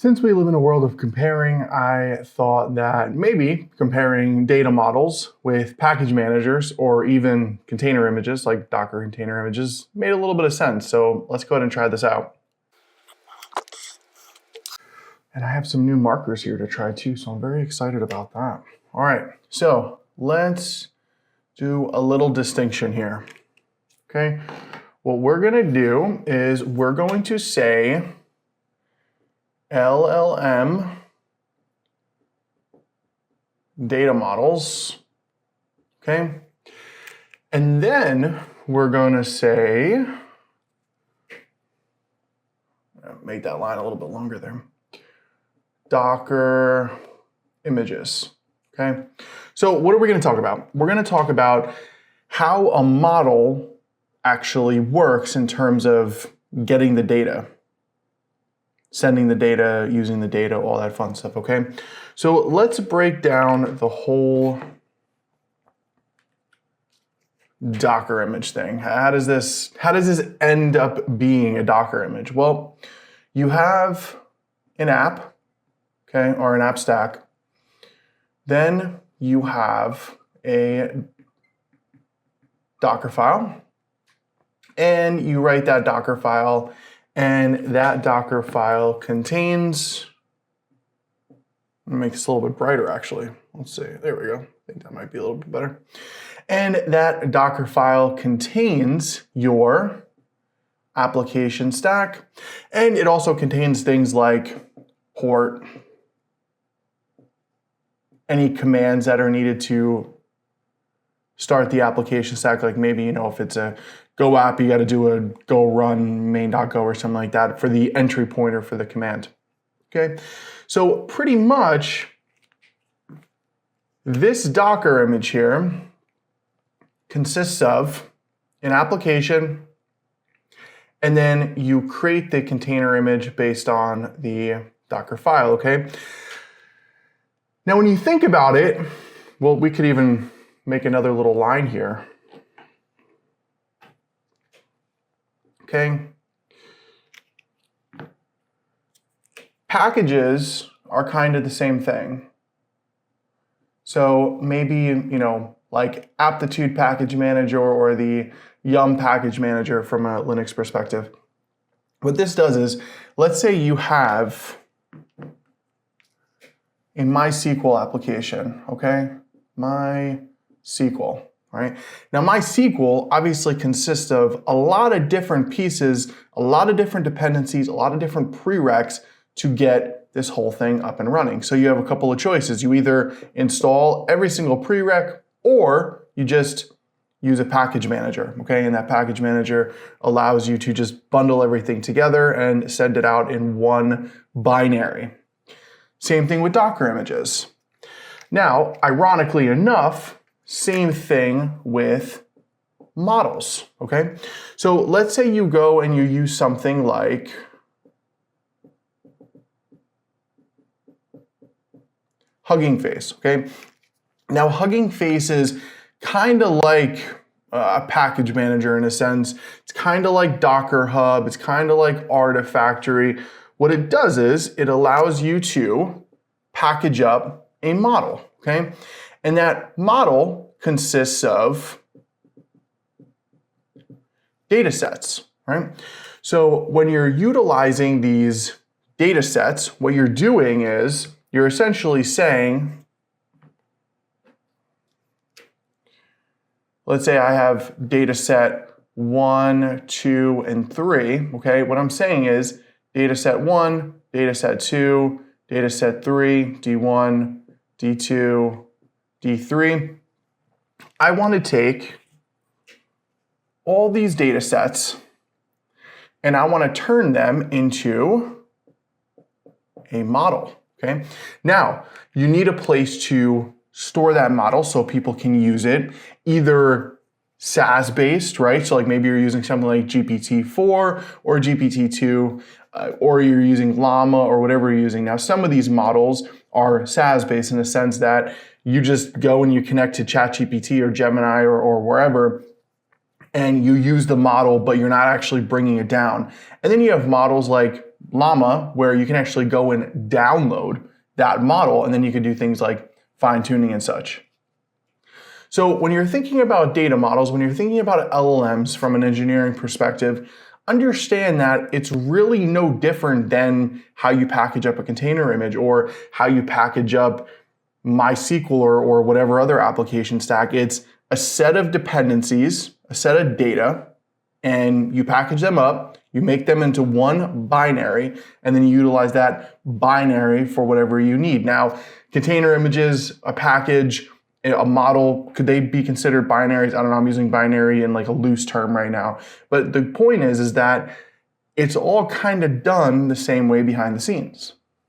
Since we live in a world of comparing, I thought that maybe comparing data models with package managers or even container images like Docker container images made a little bit of sense. So let's go ahead and try this out. And I have some new markers here to try too, so I'm very excited about that. All right, so let's do a little distinction here. Okay, what we're gonna do is we're going to say LLM data models, okay? And then we're gonna say, make that line a little bit longer there, Docker images, okay? So what are we gonna talk about? We're gonna talk about how a model actually works in terms of getting the data, sending the data, using the data, all that fun stuff, okay? So let's break down the whole Docker image thing. How does this end up being a Docker image? Well, you have an app, okay, or an app stack. Then you have a Docker file, and you write that Docker file, and that Docker file contains, I'm gonna make this a little bit brighter actually. Let's see, there we go. I think that might be a little bit better. And that Docker file contains your application stack. And it also contains things like port, any commands that are needed to start the application stack, like maybe, you know, if it's a Go app, you got to do a go run main.go or something like that for the entry pointer for the command. Okay, so pretty much this Docker image here consists of an application, and then you create the container image based on the Docker file, okay? Now, when you think about it, well, we could even make another little line here. Okay. Packages are kind of the same thing. So maybe, you know, like Aptitude Package Manager or the Yum Package Manager from a Linux perspective. What this does is, let's say you have a MySQL application, okay? MySQL. Right? Now, MySQL obviously consists of a lot of different pieces, a lot of different dependencies, a lot of different prereqs to get this whole thing up and running. So you have a couple of choices. You either install every single prereq, or you just use a package manager, okay? And that package manager allows you to just bundle everything together and send it out in one binary. Same thing with Docker images. Now, ironically enough, same thing with models, okay? So let's say you go and you use something like Hugging Face, okay? Now, Hugging Face is kind of like a package manager in a sense. It's kind of like Docker Hub. It's kind of like Artifactory. What it does is it allows you to package up a model, okay? And that model consists of data sets, right? So when you're utilizing these data sets, what you're doing is you're essentially saying, let's say I have data set 1, 2, and 3, okay? What I'm saying is data set 1, data set 2, data set 3, D1, D2, D3. I want to take all these data sets and I want to turn them into a model, okay? Now, you need a place to store that model so people can use it, either SaaS-based, right? So like maybe you're using something like GPT-4 or GPT-2, or you're using Llama or whatever you're using. Now, some of these models are SaaS-based in the sense that you just go and you connect to ChatGPT or Gemini or wherever, and you use the model, but you're not actually bringing it down. And then you have models like Llama, where you can actually go and download that model, and then you can do things like fine tuning and such. So when you're thinking about data models, when you're thinking about LLMs from an engineering perspective, understand that it's really no different than how you package up a container image or how you package up MySQL or whatever other application stack. It's a set of dependencies, a set of data, and you package them up, you make them into one binary, and then you utilize that binary for whatever you need. Now, container images, a package, a model, could they be considered binaries? I don't know, I'm using binary in like a loose term right now. But the point is that it's all kind of done the same way behind the scenes.